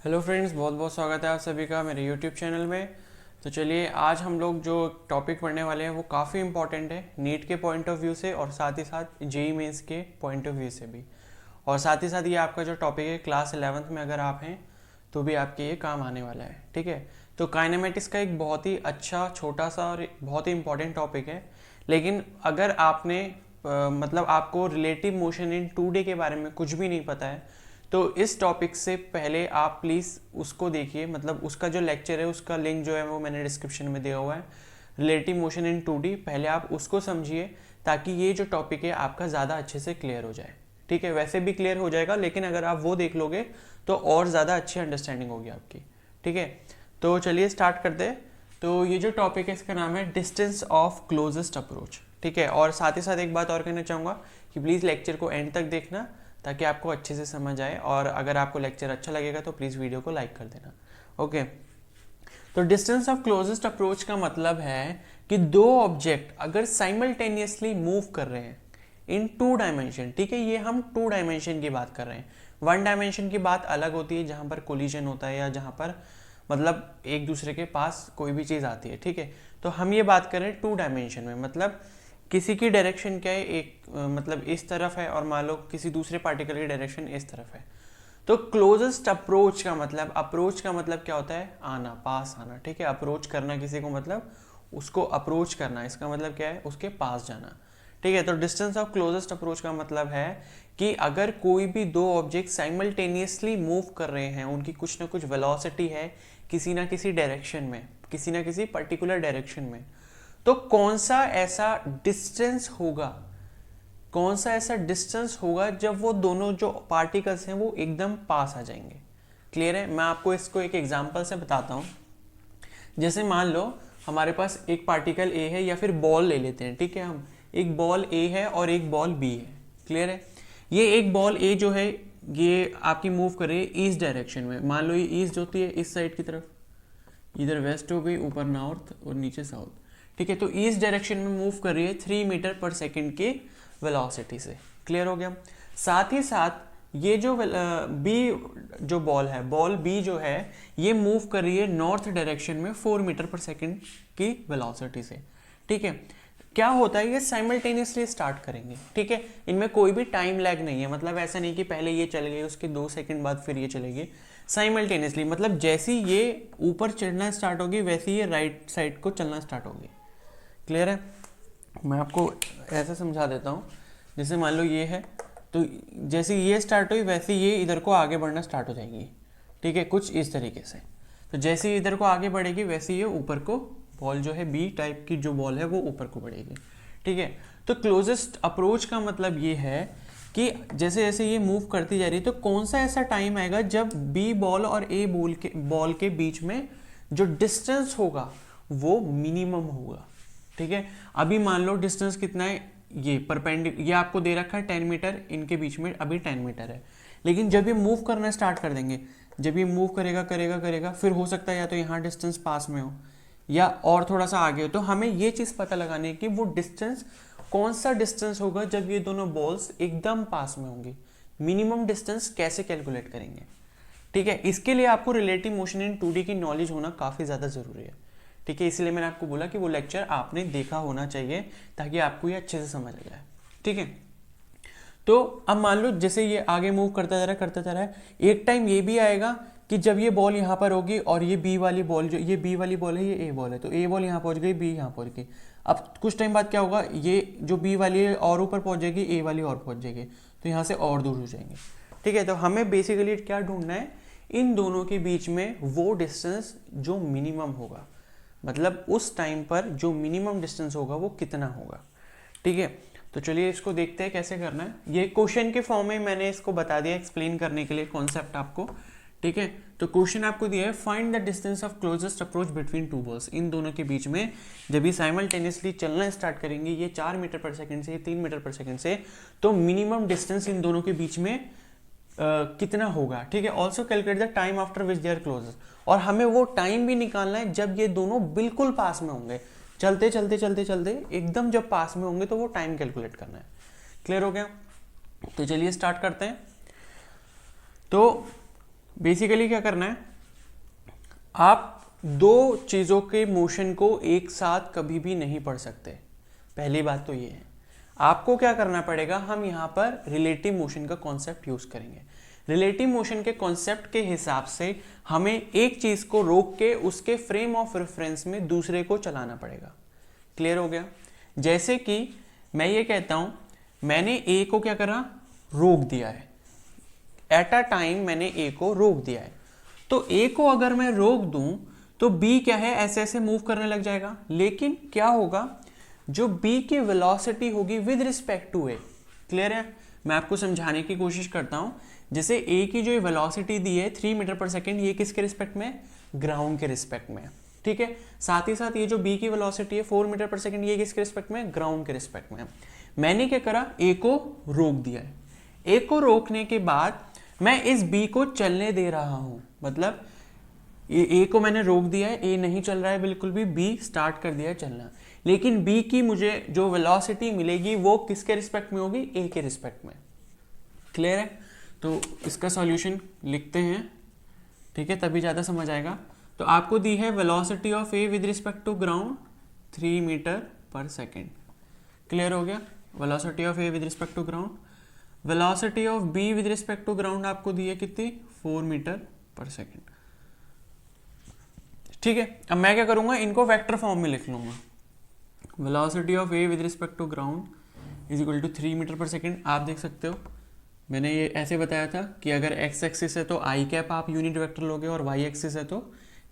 Hello friends, बहुत बहुत स्वागत है आप सभी का मेरे यूट्यूब चैनल में। तो चलिए, आज हम लोग जो टॉपिक पढ़ने वाले हैं वो काफ़ी इंपॉर्टेंट है नीट के पॉइंट ऑफ व्यू से और साथ ही साथ जेई मेंस के पॉइंट ऑफ व्यू से भी। और साथ ही साथ ये आपका जो टॉपिक है क्लास 11th में अगर आप हैं तो भी आपके ये काम आने वाला है। ठीक है, तो काइनेमेटिक्स का एक बहुत ही अच्छा छोटा सा और बहुत ही इंपॉर्टेंट टॉपिक है। लेकिन अगर आपने मतलब आपको रिलेटिव मोशन इन 2D के बारे में कुछ भी नहीं पता है तो इस टॉपिक से पहले आप प्लीज़ उसको देखिए। मतलब उसका जो लेक्चर है उसका लिंक जो है वो मैंने डिस्क्रिप्शन में दिया हुआ है, रिलेटिव मोशन इन 2D। पहले आप उसको समझिए ताकि ये जो टॉपिक है आपका ज़्यादा अच्छे से क्लियर हो जाए। ठीक है, वैसे भी क्लियर हो जाएगा लेकिन अगर आप वो देख लोगे तो और ज़्यादा अच्छी अंडरस्टैंडिंग होगी आपकी। ठीक है, तो चलिए स्टार्ट करते हैं। तो ये जो टॉपिक है इसका नाम है डिस्टेंस ऑफ क्लोजेस्ट अप्रोच। ठीक है, और साथ ही साथ एक बात और कहना चाहूँगा कि प्लीज़ लेक्चर को एंड तक देखना ताकि आपको अच्छे से समझ आए, और अगर आपको लेक्चर अच्छा लगेगा तो प्लीज़ वीडियो को लाइक कर देना। ओके, तो डिस्टेंस ऑफ क्लोजेस्ट अप्रोच का मतलब है कि दो ऑब्जेक्ट अगर साइमल्टेनियसली मूव कर रहे हैं इन 2 डायमेंशन। ठीक है, ये हम 2 डायमेंशन की बात कर रहे हैं। 1 डायमेंशन की बात अलग होती है जहाँ पर कोलिजन होता है या जहाँ पर मतलब एक दूसरे के पास कोई भी चीज़ आती है। ठीक है, तो हम ये बात कर रहे हैं 2 डायमेंशन में। मतलब किसी की डायरेक्शन क्या है, एक मतलब इस तरफ है और मान लो किसी दूसरे पार्टिकल की डायरेक्शन इस तरफ है। तो क्लोजेस्ट अप्रोच का मतलब, अप्रोच का मतलब क्या होता है? आना, पास आना। ठीक है, अप्रोच करना किसी को मतलब उसको अप्रोच करना, इसका मतलब क्या है? उसके पास जाना। ठीक है, तो डिस्टेंस ऑफ क्लोजेस्ट अप्रोच का मतलब है कि अगर कोई भी दो ऑब्जेक्ट साइमल्टेनियसली मूव कर रहे हैं, उनकी कुछ ना कुछ वेलोसिटी है किसी ना किसी डायरेक्शन में, किसी ना किसी पर्टिकुलर डायरेक्शन में, तो कौन सा ऐसा डिस्टेंस होगा, कौन सा ऐसा डिस्टेंस होगा जब वो दोनों जो पार्टिकल्स हैं वो एकदम पास आ जाएंगे। क्लियर है? मैं आपको इसको एक एग्जांपल से बताता हूँ। जैसे मान लो हमारे पास एक पार्टिकल ए है, या फिर बॉल ले लेते हैं। ठीक है, हम एक बॉल ए है और एक बॉल बी है। क्लियर है? ये एक बॉल ए जो है ये आपकी मूव कर रही है ईस्ट डायरेक्शन में। मान लो ये ईस्ट होती है इस साइड की तरफ, इधर वेस्ट हो गई, ऊपर नॉर्थ और नीचे साउथ। ठीक है, तो ईस्ट डायरेक्शन में मूव कर रही है 3 मीटर पर सेकेंड की वेलोसिटी से। क्लियर हो गया? साथ ही साथ ये जो बी जो बॉल है, बॉल बी जो है ये मूव कर रही है नॉर्थ डायरेक्शन में 4 मीटर पर सेकेंड की वेलोसिटी से। ठीक है, क्या होता है, ये साइमल्टेनियसली स्टार्ट करेंगे। ठीक है, इनमें कोई भी टाइम लैग नहीं है। मतलब ऐसा नहीं कि पहले ये चल गई उसके 2 सेकंड बाद फिर ये चलेगी। साइमल्टेनियसली मतलब जैसी ये ऊपर चढ़ना स्टार्ट होगी वैसे ये राइट साइड को चलना स्टार्ट होगी। क्लियर है? मैं आपको ऐसे समझा देता हूँ। जैसे मान लो ये है, तो जैसे ये स्टार्ट हुई वैसे ये इधर को आगे बढ़ना स्टार्ट हो जाएगी। ठीक है, कुछ इस तरीके से। तो जैसे इधर को आगे बढ़ेगी वैसे ये ऊपर को बॉल जो है बी टाइप की जो बॉल है वो ऊपर को बढ़ेगी। ठीक है, तो क्लोजेस्ट अप्रोच का मतलब ये है कि जैसे जैसे ये मूव करती जा रही है तो कौन सा ऐसा टाइम आएगा जब बी बॉल और ए बॉल के बीच में जो डिस्टेंस होगा वो मिनिमम होगा। ठीक है, अभी मान लो डिस्टेंस कितना है, ये ये आपको दे रखा है 10 मीटर, इनके बीच में अभी 10 मीटर है। लेकिन जब ये मूव करना स्टार्ट कर देंगे, जब ये मूव करेगा करेगा करेगा, फिर हो सकता है या तो यहाँ डिस्टेंस पास में हो या और थोड़ा सा आगे हो। तो हमें ये चीज़ पता लगानी है कि वो डिस्टेंस कौन सा डिस्टेंस होगा जब ये दोनों बॉल्स एकदम पास में होंगी। मिनिमम डिस्टेंस कैसे कैलकुलेट करेंगे? ठीक है, इसके लिए आपको रिलेटिव मोशन इन 2D की नॉलेज होना काफ़ी ज़्यादा ज़रूरी है। ठीक है, इसलिए मैंने आपको बोला कि वो लेक्चर आपने देखा होना चाहिए ताकि आपको ये अच्छे से समझ आ जाए। ठीक है, तो अब मान लो जैसे ये आगे मूव करता जा रहा है, एक टाइम ये भी आएगा कि जब ये बॉल यहाँ पर होगी और ये बी वाली बॉल, जो ये बी वाली बॉल है ये ए बॉल है, तो ए बॉल यहाँ पहुँच गई, बी यहाँ पहुँच गई। अब कुछ टाइम बाद क्या होगा, ये जो बी वाली है और ऊपर पहुँच जाएगी, ए वाली और पहुँच जाएगी, तो यहाँ से और दूर हो जाएंगे। ठीक है, तो हमें बेसिकली क्या ढूंढना है, इन दोनों के बीच में वो डिस्टेंस जो मिनिमम होगा। मतलब उस टाइम पर जो मिनिमम डिस्टेंस होगा वो कितना होगा। ठीक है, तो चलिए इसको देखते हैं कैसे करना है। ये क्वेश्चन के फॉर्म में मैंने इसको बता दिया एक्सप्लेन करने के लिए कॉन्सेप्ट आपको। ठीक है, तो क्वेश्चन आपको दिया है find the distance of closest approach between two balls. इन दोनों के बीच में जब ये साइमल्टेनियसली चलना स्टार्ट करेंगे, ये 4 मीटर पर सेकंड से 3 मीटर पर सेकंड से, तो मिनिमम डिस्टेंस इन दोनों के बीच में कितना होगा। ठीक है, also calculate the time after which they are closest, और हमें वो टाइम भी निकालना है जब ये दोनों बिल्कुल पास में होंगे। चलते चलते चलते चलते एकदम जब पास में होंगे तो वो टाइम कैलकुलेट करना है। क्लियर हो गया? तो चलिए स्टार्ट करते हैं। तो बेसिकली क्या करना है, आप दो चीज़ों के मोशन को एक साथ कभी भी नहीं पढ़ सकते। पहली बात तो ये है। आपको क्या करना पड़ेगा, हम यहाँ पर रिलेटिव मोशन का कॉन्सेप्ट यूज़ करेंगे। रिलेटिव मोशन के कॉन्सेप्ट के हिसाब से हमें एक चीज़ को रोक के उसके फ्रेम ऑफ रेफरेंस में दूसरे को चलाना पड़ेगा। क्लियर हो गया? जैसे कि मैं ये कहता हूँ, मैंने ए को क्या करा, रोक दिया है। एट अ टाइम मैंने ए को रोक दिया है, तो ए को अगर मैं रोक दूं तो बी क्या है, ऐसे ऐसे मूव करने लग जाएगा। लेकिन क्या होगा, जो बी की वेलोसिटी होगी with respect to A. Clear है? मैं आपको समझाने की कोशिश करता हूं। जैसे ए की जो वेलोसिटी दी है 3 मीटर पर सेकेंड, ये किसके रिस्पेक्ट में, ग्राउंड के रिस्पेक्ट में। ठीक है, साथ ही साथ ये जो बी की वेलोसिटी है 4 मीटर पर सेकेंड, ये किसके रिस्पेक्ट में, ग्राउंड के रिस्पेक्ट में। मैंने क्या करा, ए को रोक दिया है। ए को रोकने के बाद मैं इस बी को चलने दे रहा हूं, मतलब ए को मैंने रोक दिया है, ए नहीं चल रहा है बिल्कुल भी, बी स्टार्ट कर दिया है चलना। लेकिन बी की मुझे जो वेलोसिटी मिलेगी वो किसके रिस्पेक्ट में होगी, ए के रिस्पेक्ट में। क्लियर है? तो इसका सॉल्यूशन लिखते हैं, ठीक है, तभी ज़्यादा समझ आएगा। तो आपको दी है velocity of A with respect to ground 3 metre per second. Clear हो गया? Velocity of A with respect to ground. Velocity of B with respect to ground आपको दी है कितनी, 4 मीटर पर सेकेंड। ठीक है, अब मैं क्या करूंगा, इनको वेक्टर फॉर्म में लिख लूंगा। Velocity of A with respect to ground is equal to 3 metre per second. आप देख सकते हो, मैंने ये ऐसे बताया था कि अगर एक्स एक्सिस है तो आई कैप आप यूनिट वेक्टर लोगे, और वाई एक्सिस है तो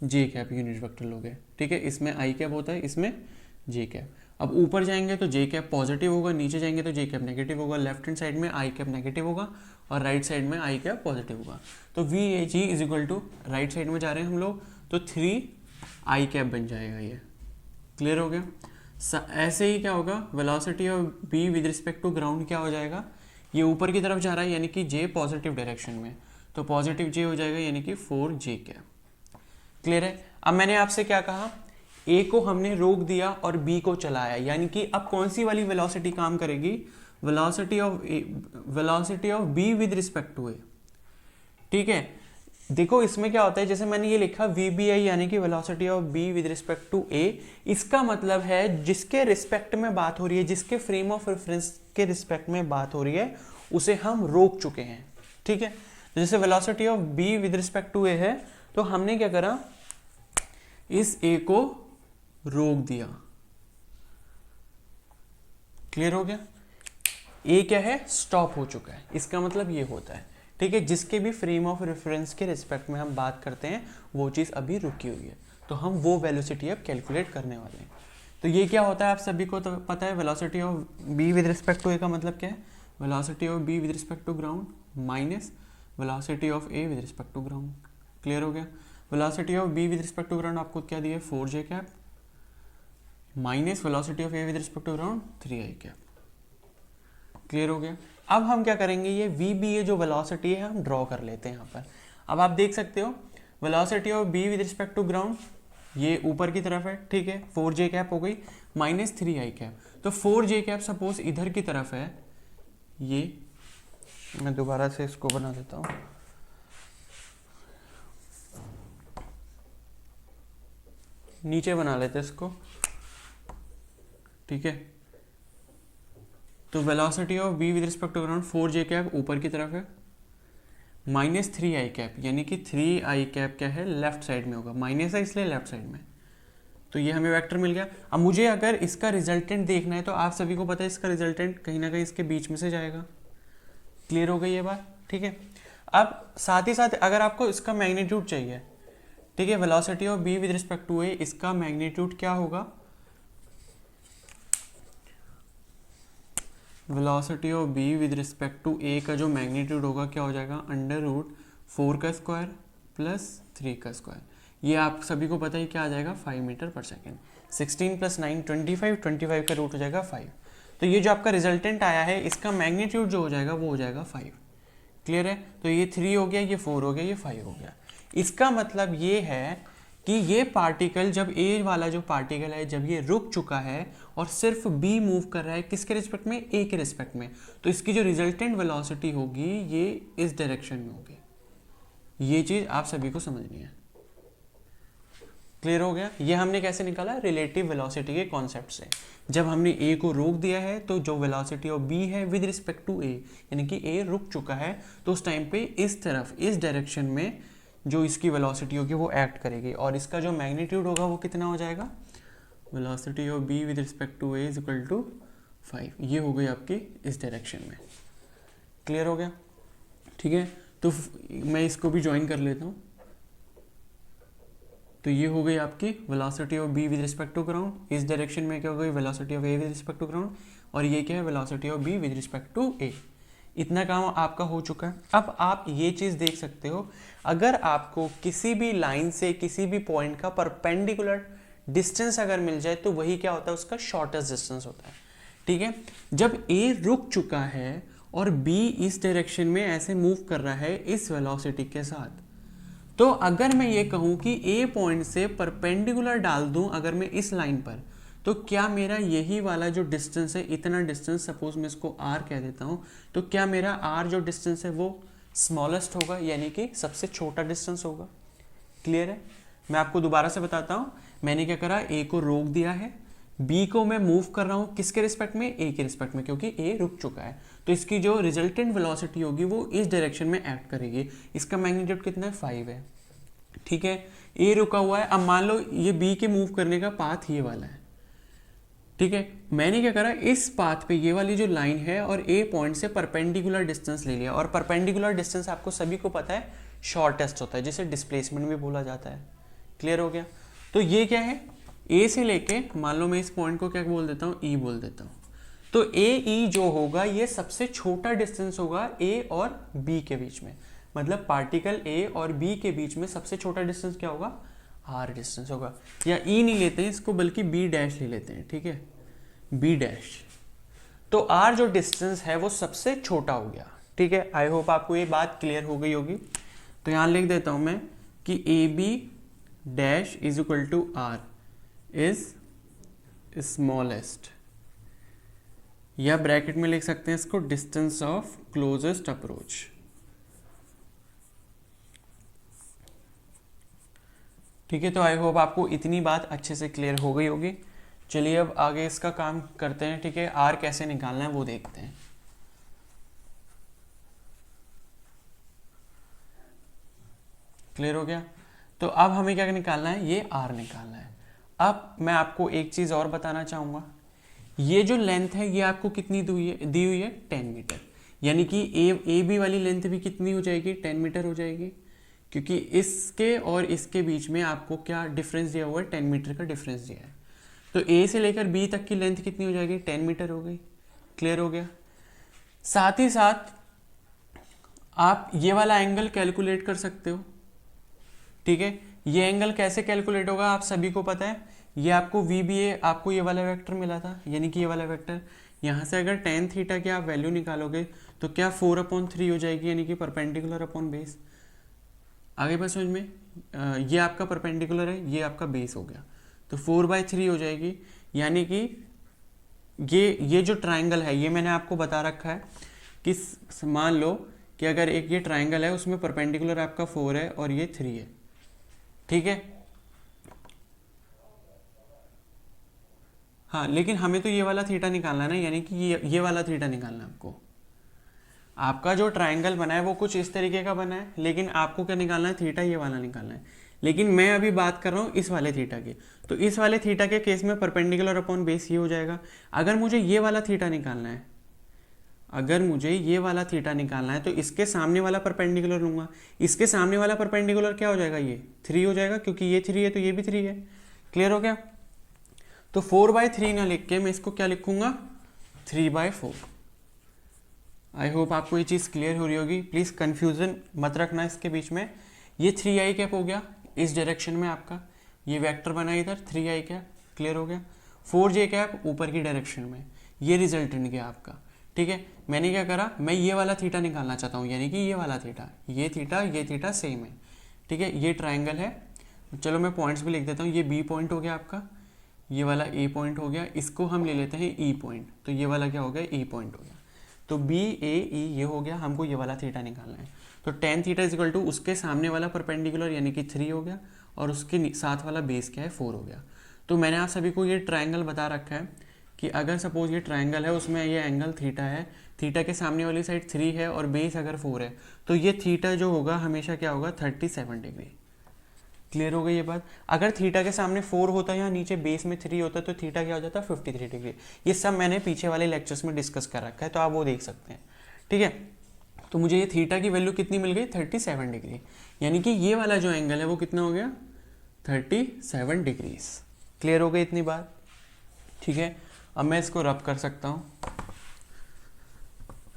जे कैप यूनिट वेक्टर लोगे। ठीक है, इसमें आई कैप होता है, इसमें जे कैप। अब ऊपर जाएंगे तो जे कैप पॉजिटिव होगा, नीचे जाएंगे तो जे कैप नेगेटिव होगा। लेफ्ट हैंड साइड में आई कैप नेगेटिव होगा और राइट साइड में आई कैप पॉजिटिव होगा। तो V A G is equal to, right side में जा रहे हैं हम लोग, तो 3 आई कैप बन जाएगा ये। क्लियर हो गया? ऐसे ही क्या होगा, velocity of B with respect to ground क्या हो जाएगा, ये ऊपर की तरफ जा रहा है यानी कि जे पॉजिटिव डायरेक्शन में, तो पॉजिटिव जे हो जाएगा यानी कि 4 जे कैप। क्लियर है? अब मैंने आपसे क्या कहा, ए को हमने रोक दिया और बी को चलाया, यानी कि अब कौन सी वाली वेलोसिटी काम करेगी, velocity of B with respect to A. ठीक है, देखो इसमें क्या होता है, जैसे मैंने ये लिखा VBI यानी कि velocity of B with respect to A, इसका मतलब है जिसके रिस्पेक्ट में बात हो रही है, जिसके फ्रेम ऑफ रेफरेंस के रिस्पेक्ट में बात हो रही है, उसे हम रोक चुके हैं। ठीक है, तो जैसे velocity of B with respect to A है, तो हमने क्या करा, इस A को रोक दिया। क्लियर हो गया? A क्या है, स्टॉप हो चुका है, इसका मतलब ये होता है। ठीक है, जिसके भी फ्रेम ऑफ रेफरेंस के रिस्पेक्ट में हम बात करते हैं वो चीज़ अभी रुकी हुई है, तो हम वो वेलोसिटी अब कैलकुलेट करने वाले हैं। तो ये क्या होता है आप सभी को तो पता है, velocity of B with respect to A का मतलब क्या है, velocity of B with respect to ground minus velocity of A with respect to ground. Clear हो गया? Velocity of B with respect to ground आपको क्या दिया है, 4 J cap minus velocity of A with respect to ground 3 I cap. Clear हो गया? अब हम क्या करेंगे, ये VBA जो वेलोसिटी है हम ड्रॉ कर लेते हैं यहाँ पर। अब आप देख सकते हो velocity of B with respect to ground ये ऊपर की तरफ है, ठीक है, 4 जे कैप हो गई माइनस 3 आई कैप। तो 4 जे कैप सपोज इधर की तरफ है, ये मैं दोबारा से इसको बना देता हूँ, नीचे बना लेते हैं इसको। ठीक है, तो velocity of B with respect to ground 4 J cap ऊपर की तरफ है माइनस 3 आई कैप, यानी कि 3 आई कैप क्या है, लेफ्ट साइड में होगा, माइनस है इसलिए लेफ्ट साइड में। तो ये हमें वेक्टर मिल गया। अब मुझे अगर इसका रिजल्टेंट देखना है तो आप सभी को पता है इसका रिजल्टेंट कहीं ना कहीं इसके बीच में से जाएगा। क्लियर हो गई ये बात? ठीक है, अब साथ ही साथ अगर आपको इसका मैग्नीट्यूड चाहिए, ठीक है, velocity of B with respect to A, इसका मैग्नीट्यूड क्या होगा, velocity of B with respect to A का जो मैग्नीट्यूड होगा क्या हो जाएगा, √4 का स्क्वायर प्लस 3 का स्क्वायर। ये आप सभी को पता है क्या आ जाएगा, 5 मीटर पर सेकेंड। 16 + 9 25, 25 का रूट हो जाएगा 5। तो ये जो आपका रिजल्टेंट आया है इसका मैग्नीट्यूड जो हो जाएगा वो हो जाएगा 5। क्लियर है? तो ये 3 हो गया, ये 4 हो गया, ये 5 हो गया। इसका मतलब ये है कि ये पार्टिकल, जब ए वाला जो पार्टिकल है जब ये रुक चुका है और सिर्फ बी मूव कर रहा है किसके रिस्पेक्ट में, ए के रिस्पेक्ट में, तो इसकी जो रिजल्टेंट वेलोसिटी होगी ये इस डायरेक्शन में होगी। ये चीज़ आप सभी को समझनी है। क्लियर हो गया? ये हमने कैसे निकाला? रिलेटिव वेलोसिटी के कॉन्सेप्ट से। जब हमने ए को रोक दिया है तो जो वेलोसिटी ऑफ बी है विद रिस्पेक्ट टू ए, यानी कि ए रुक चुका है, तो उस टाइम पे इस तरफ, इस डायरेक्शन में जो इसकी वेलोसिटी होगी वो एक्ट करेगी, और इसका जो मैग्नीट्यूड होगा वो कितना हो जाएगा? Velocity of B with respect to A is equal to 5। ये हो गई आपकी इस डायरेक्शन में। क्लियर हो गया? ठीक है, तो मैं इसको भी ज्वाइन कर लेता हूँ। तो ये हो गई आपकी velocity of B with respect to ground. इस डायरेक्शन में क्या हो गई? Velocity of A with respect to ground. और ये क्या है? Velocity of B with respect to A. इतना काम आपका हो चुका है। अब आप ये चीज़ देख सकते हो, अगर आपको किसी भी लाइन से किसी भी पॉइंट का परपेंडिकुलर डिस्टेंस अगर मिल जाए तो वही क्या होता है? उसका शॉर्टेस्ट डिस्टेंस होता है। ठीक है, जब ए रुक चुका है और बी इस डायरेक्शन में ऐसे मूव कर रहा है इस वेलोसिटी के साथ, तो अगर मैं ये कहूं कि ए पॉइंट से परपेंडिकुलर डाल दूं अगर मैं इस लाइन पर, तो क्या मेरा यही वाला जो डिस्टेंस है, इतना डिस्टेंस, सपोज मैं इसको आर कह देता हूं, तो क्या मेरा आर जो डिस्टेंस है वो स्मॉलेस्ट होगा, यानी कि सबसे छोटा डिस्टेंस होगा। क्लियर है? मैं आपको दोबारा से बताता हूं। मैंने क्या करा? ए को रोक दिया है, बी को मैं मूव कर रहा हूं किसके रिस्पेक्ट में? ए के रिस्पेक्ट में, क्योंकि ए रुक चुका है। तो इसकी जो रिजल्टेंट वेलोसिटी होगी वो इस डायरेक्शन में एक्ट करेगी। इसका मैग्नीट्यूड कितना है? 5 है। ठीक है, ए रुका हुआ है। अब मान लो ये बी के मूव करने का पाथ ये वाला है। ठीक है, मैंने क्या करा? इस पाथ पे ये वाली जो लाइन है और ए पॉइंट से परपेंडिकुलर डिस्टेंस ले लिया, और परपेंडिकुलर डिस्टेंस आपको सभी को पता है शॉर्टेस्ट होता है, जिसे डिस्प्लेसमेंट भी बोला जाता है। क्लियर हो गया? तो ये क्या है? ए से लेके, मान लो मैं इस पॉइंट को क्या बोल देता हूँ? ई बोल देता हूँ। तो ए ई जो होगा ये सबसे छोटा डिस्टेंस होगा ए और बी के बीच में। मतलब पार्टिकल ए और बी के बीच में सबसे छोटा डिस्टेंस क्या होगा? आर डिस्टेंस होगा। या ई नहीं लेते हैं इसको, बल्कि बी डैश ले लेते हैं। ठीक है, बी डैश। तो आर जो डिस्टेंस है वो सबसे छोटा हो गया। ठीक है, आई होप आपको ये बात क्लियर हो गई होगी। तो यहां लिख देता हूं मैं कि A B dash is equal to R is smallest, या ब्रैकेट में लिख सकते हैं इसको डिस्टेंस ऑफ क्लोजेस्ट अप्रोच। ठीक है, तो आई होप आपको इतनी बात अच्छे से क्लियर हो गई होगी। चलिए अब आगे इसका काम करते हैं। ठीक है, आर कैसे निकालना है वो देखते हैं। क्लियर हो गया? तो अब हमें क्या निकालना है? ये आर निकालना है। अब मैं आपको एक चीज और बताना चाहूंगा। ये जो लेंथ है ये आपको कितनी दी हुई है? 10 मीटर। यानी कि ए बी वाली लेंथ भी कितनी हो जाएगी? 10 मीटर हो जाएगी, क्योंकि इसके और इसके बीच में आपको क्या डिफरेंस दिया हुआ है? 10 मीटर का डिफरेंस दिया है। तो ए से लेकर बी तक की लेंथ कितनी हो जाएगी? 10 मीटर हो गई। क्लियर हो गया? साथ ही साथ आप ये वाला एंगल कैलकुलेट कर सकते हो। ठीक है, ये एंगल कैसे कैलकुलेट होगा आप सभी को पता है। ये आपको VBA, आपको ये वाला वेक्टर मिला था, यानी कि ये वाला वेक्टर, यहाँ से अगर tan थीटा की आप वैल्यू निकालोगे तो क्या 4/3 हो जाएगी, यानी कि परपेंडिकुलर अपॉन बेस। आगे बात समझ में? ये आपका परपेंडिकुलर है, ये आपका बेस हो गया, तो 4/3 हो जाएगी। यानी कि ये जो ट्राइंगल है ये मैंने आपको बता रखा है कि मान लो कि अगर एक ये ट्राइंगल है उसमें परपेंडिकुलर आपका 4 है और ये 3 है। ठीक है, हाँ, लेकिन हमें तो ये वाला थीटा निकालना है ना, यानी कि ये वाला थीटा निकालना है आपको। आपका जो ट्राइंगल बना है वो कुछ इस तरीके का बना है, लेकिन आपको क्या निकालना है? थीटा ये वाला निकालना है। लेकिन मैं अभी बात कर रहा हूँ इस वाले थीटा की। तो इस वाले थीटा के केस में परपेंडिकुलर अपॉन बेस ये हो जाएगा। अगर मुझे ये वाला थीटा निकालना है, अगर मुझे ये वाला थीटा निकालना है तो इसके सामने वाला परपेंडिकुलर लूंगा। इसके सामने वाला परपेंडिकुलर क्या हो जाएगा? ये 3 हो जाएगा, क्योंकि ये 3 है तो ये भी 3 है। क्लियर हो गया? तो 4/3 ना लिख के मैं इसको क्या लिखूंगा? 3/4। आई होप आपको ये चीज़ क्लियर हो रही होगी। प्लीज़ कंफ्यूजन मत रखना इसके बीच में। ये 3i कैप हो गया इस डायरेक्शन में, आपका ये वेक्टर बना इधर 3i कैप। क्लियर हो गया? 4j कैप ऊपर की डायरेक्शन में, ये रिजल्टेंट गया आपका। ठीक है, मैंने क्या करा? मैं ये वाला थीटा निकालना चाहता हूँ, यानी कि ये वाला थीटा, ये थीटा सेम है। ठीक है, ये ट्राइंगल है। चलो मैं पॉइंट्स भी लिख देता हूँ। ये बी पॉइंट हो गया आपका, ये वाला ए पॉइंट हो गया, इसको हम ले लेते हैं ई पॉइंट, तो ये वाला क्या हो गया? ई पॉइंट हो गया। तो बी ए ई ये हो गया, हमको ये वाला थीटा निकालना है। तो tan theta is equal to उसके सामने वाला परपेंडिकुलर यानी कि 3 हो गया, और उसके साथ वाला बेस क्या है 4 हो गया। तो मैंने आप सभी को ये ट्रायंगल बता रखा है कि अगर सपोज ये ट्रायंगल है, उसमें ये एंगल थीटा है, थीटा के सामने वाली साइड 3 है और बेस अगर 4 है, तो ये थीटा जो होगा हमेशा क्या होगा 37 डिग्री। क्लियर हो गई ये बात। अगर थीटा के सामने 4 होता है या नीचे बेस में 3 होता है तो थीटा क्या हो जाता है 53 डिग्री। ये सब मैंने पीछे वाले लेक्चर्स में डिस्कस कर रखा है, तो आप वो देख सकते हैं। ठीक है, तो मुझे ये थीटा की वैल्यू कितनी मिल गई 37 डिग्री, यानी कि ये वाला जो एंगल है वो कितना हो गया 37 डिग्रीज। क्लियर हो गई इतनी बात। ठीक है, अब मैं इसको रब कर सकता हूँ,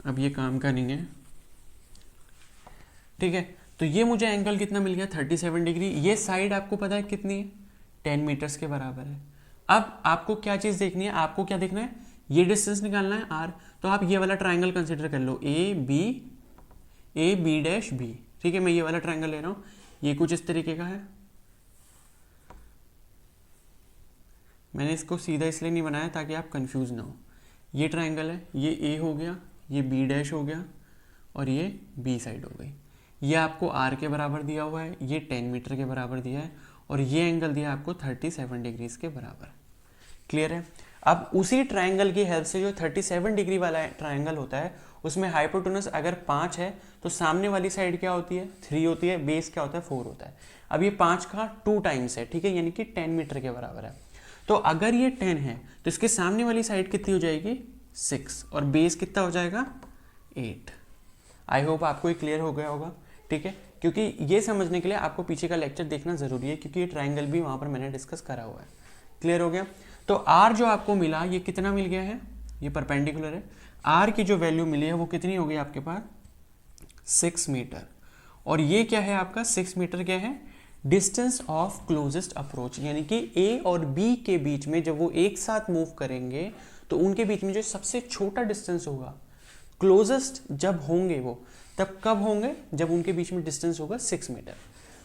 अब ये काम का नहीं है। ठीक है, तो ये मुझे एंगल कितना मिल गया 37 डिग्री। ये साइड आपको पता है कितनी है 10 मीटर्स के बराबर है। अब आपको क्या चीज़ देखनी है, आपको क्या देखना है, ये डिस्टेंस निकालना है आर। तो आप ये वाला ट्राइंगल कंसिडर कर लो, ए बी डैश बी। ठीक है, मैं ये वाला ट्राइंगल ले रहा हूँ, ये कुछ इस तरीके का है। मैंने इसको सीधा इसलिए नहीं बनाया ताकि आप कंफ्यूज ना हो। ये ट्राइंगल है, ये ए हो गया, ये बी डैश हो गया, और ये बी साइड हो गई। ये आपको आर के बराबर दिया हुआ है, ये 10 मीटर के बराबर दिया है, और ये एंगल दिया आपको 37 डिग्रीज के बराबर। क्लियर है। अब उसी ट्राइंगल की हेल्प से जो 37 डिग्री वाला ट्राइंगल होता है उसमें हाइपोटेनस अगर 5 है तो सामने वाली साइड क्या होती है 3 होती है, बेस क्या होता है 4 होता है। अब ये 5 का 2 टाइम्स है, ठीक है, यानी कि 10 मीटर के बराबर है। तो अगर ये 10 है तो इसके सामने वाली साइड कितनी हो जाएगी 6, और बेस कितना हो जाएगा 8। आई होप आपको ये क्लियर हो गया होगा। ठीक है, क्योंकि ये समझने के लिए आपको पीछे का लेक्चर देखना जरूरी है, क्योंकि ये ट्राइंगल भी वहां पर मैंने डिस्कस करा हुआ है। क्लियर हो गया। तो आर जो आपको मिला ये कितना मिल गया है, ये परपेंडिकुलर है। आर की जो वैल्यू मिली है वो कितनी हो गई आपके पास 6 मीटर, और ये क्या है आपका 6 मीटर क्या है डिस्टेंस ऑफ क्लोजेस्ट अप्रोच, यानी कि ए और बी के बीच में जब वो एक साथ मूव करेंगे तो उनके बीच में जो सबसे छोटा डिस्टेंस होगा, क्लोजेस्ट जब होंगे वो तब कब होंगे, जब उनके बीच में डिस्टेंस होगा 6 मीटर।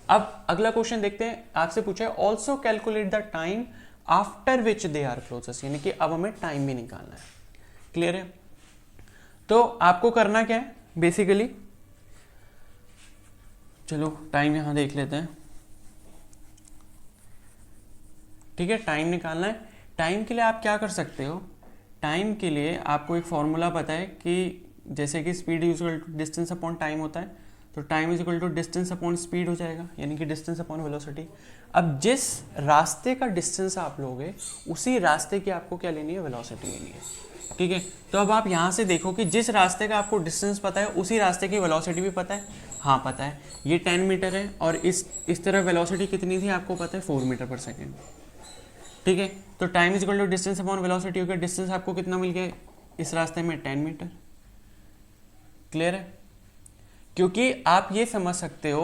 अब अगला क्वेश्चन देखते हैं, आपसे पूछा है also calculate the time after which they are closest, यानी कि अब हमें टाइम भी निकालना है। क्लियर है। तो आपको करना क्या है बेसिकली, चलो टाइम यहां देख लेते हैं। ठीक है, टाइम निकालना है। टाइम के लिए आप क्या कर सकते हो, टाइम के लिए आपको एक फॉर्मूला पता है कि जैसे कि speed is equal to distance upon time होता है, तो time is equal to distance upon speed हो जाएगा, यानी कि डिस्टेंस अपॉन वेलोसिटी। अब जिस रास्ते का डिस्टेंस आप लोगे उसी रास्ते की आपको क्या लेनी है वेलोसिटी लेनी है। ठीक है, तो अब आप यहाँ से देखो कि जिस रास्ते का आपको डिस्टेंस पता है उसी रास्ते की वेलोसिटी भी पता है। हाँ पता है, ये 10 मीटर है और इस तरह वेलोसिटी कितनी थी आपको पता है 4 मीटर पर सेकेंड। ठीक है, तो time is equal to distance upon velocity हो गया। डिस्टेंस आपको कितना मिल गया इस रास्ते में 10 मीटर। क्लियर है, क्योंकि आप ये समझ सकते हो,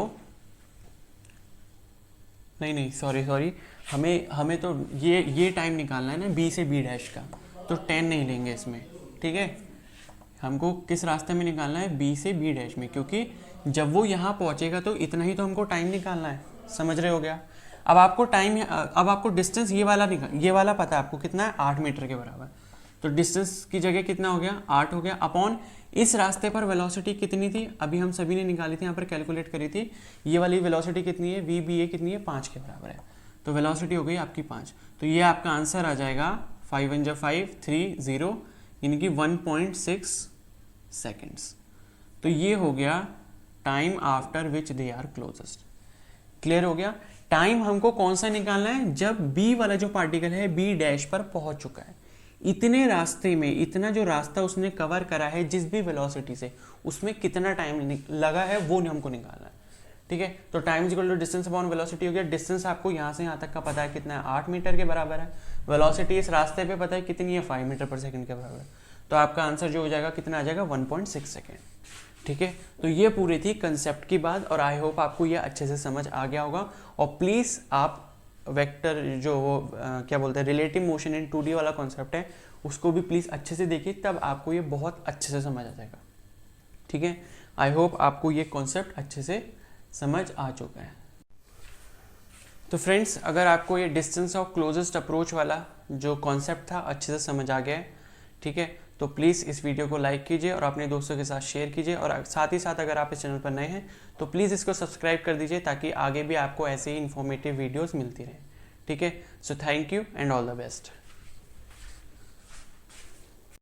नहीं सॉरी हमें तो ये टाइम निकालना है ना बी से बी डैश का, तो 10 नहीं लेंगे इसमें। ठीक है, हमको किस रास्ते में निकालना है बी से बी डैश में, क्योंकि जब वो यहाँ पहुंचेगा तो इतना ही तो हमको टाइम निकालना है। समझ रहे हो गया। अब आपको डिस्टेंस ये वाला पता है आपको कितना है 8 मीटर के बराबर, तो डिस्टेंस की जगह कितना हो गया 8 हो गया, अपॉन इस रास्ते पर वेलोसिटी कितनी थी अभी हम सभी ने निकाली थी, यहाँ पर कैलकुलेट करी थी। ये वाली वेलोसिटी कितनी है वी बी ए कितनी है 5 के बराबर है, तो वेलोसिटी हो गई आपकी 5। तो ये आपका आंसर आ जाएगा 5 × 5 3 0, यानी कि 1.6 सेकेंड्स। तो ये हो गया time after which they are closest. Clear हो गया। टाइम हमको कौन सा निकालना है, जब बी वाला जो पार्टिकल है बी डैश पर पहुंच चुका है, इतने रास्ते में इतना जो रास्ता उसने कवर करा है जिस भी वेलोसिटी से, उसमें कितना टाइम लगा है वो हमको निकालना है। ठीक है, तो time is equal to distance upon velocity हो गया। डिस्टेंस आपको यहाँ से यहाँ तक का पता है कितना है 8 मीटर के बराबर है। वेलोसिटी इस रास्ते पे पता है कितनी है 5 मीटर पर सेकंड के बराबर है। तो आपका आंसर जो हो जाएगा कितना आ जाएगा 1.6 सेकेंड। ठीक है, तो ये पूरी थी कंसेप्ट की बात, और आई होप आपको ये अच्छे से समझ आ गया होगा। और प्लीज़ आप वेक्टर जो वो क्या बोलते हैं रिलेटिव मोशन इन 2D वाला कॉन्सेप्ट है उसको भी प्लीज़ अच्छे से देखिए, तब आपको ये बहुत अच्छे से समझ आ जाएगा। ठीक है, आई होप आपको ये कॉन्सेप्ट अच्छे से समझ आ चुका है। तो फ्रेंड्स, अगर आपको ये डिस्टेंस ऑफ क्लोजेस्ट अप्रोच वाला जो कॉन्सेप्ट था अच्छे से समझ आ गया है, ठीक है, तो प्लीज़ इस वीडियो को लाइक कीजिए और अपने दोस्तों के साथ शेयर कीजिए, और साथ ही साथ अगर आप इस चैनल पर नए हैं तो प्लीज़ इसको सब्सक्राइब कर दीजिए ताकि आगे भी आपको ऐसे ही इन्फॉर्मेटिव वीडियोज़ मिलती रहें। ठीक है, so thank you and all the best.